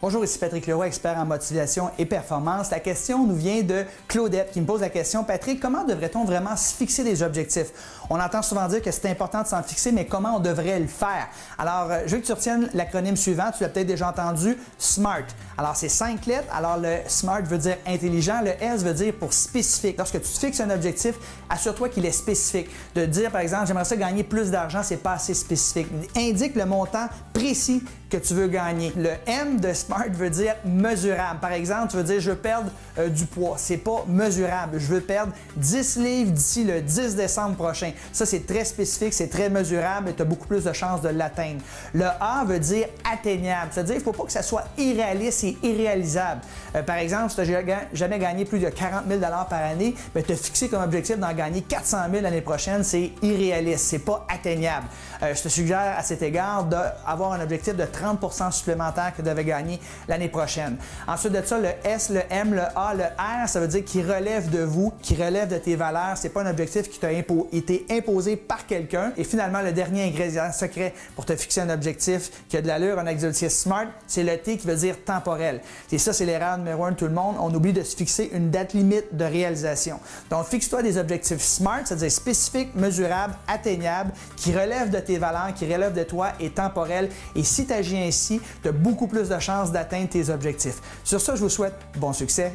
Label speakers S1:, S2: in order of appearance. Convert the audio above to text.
S1: Bonjour, ici Patrick Leroy, expert en motivation et performance. La question nous vient de Claudette qui me pose la question: Patrick, comment devrait-on vraiment se fixer des objectifs? On entend souvent dire que c'est important de s'en fixer, mais comment on devrait le faire? Alors, je veux que tu retiennes l'acronyme suivant, tu l'as peut-être déjà entendu, SMART. Alors, c'est 5 lettres. Alors, le SMART veut dire intelligent, le S veut dire pour spécifique. Lorsque tu te fixes un objectif, assure-toi qu'il est spécifique. De dire, par exemple, j'aimerais ça gagner plus d'argent, c'est pas assez spécifique. Indique le montant précis que tu veux gagner. Le M de SMART veut dire mesurable. Par exemple, tu veux dire je veux perdre du poids. C'est pas mesurable. Je veux perdre 10 livres d'ici le 10 décembre prochain. Ça, c'est très spécifique, c'est très mesurable et tu as beaucoup plus de chances de l'atteindre. Le A veut dire atteignable. C'est-à-dire qu'il ne faut pas que ça soit irréaliste et irréalisable. Par exemple, si tu n'as jamais gagné plus de 40 000 par année, te fixer comme objectif d'en gagner 400 000 l'année prochaine, c'est irréaliste, c'est pas atteignable. Je te suggère à cet égard d'avoir un objectif de 30 supplémentaire que tu devais gagner l'année prochaine. Ensuite de ça, le S, le M, le A, le R, ça veut dire qu'il relève de vous, qu'il relève de tes valeurs. C'est pas un objectif qui t'a été imposé par quelqu'un. Et finalement, le dernier ingrédient secret pour te fixer un objectif qui a de l'allure, un objectif SMART, c'est le T qui veut dire temporel. Et ça, c'est l'erreur numéro 1 de tout le monde. On oublie de se fixer une date limite de réalisation. Donc, fixe-toi des objectifs SMART, c'est-à-dire spécifiques, mesurables, atteignables, qui relèvent de tes valeurs, qui relèvent de toi et temporels. Et si tu agis ainsi, tu as beaucoup plus de chances d'atteindre tes objectifs. Sur ça, je vous souhaite bon succès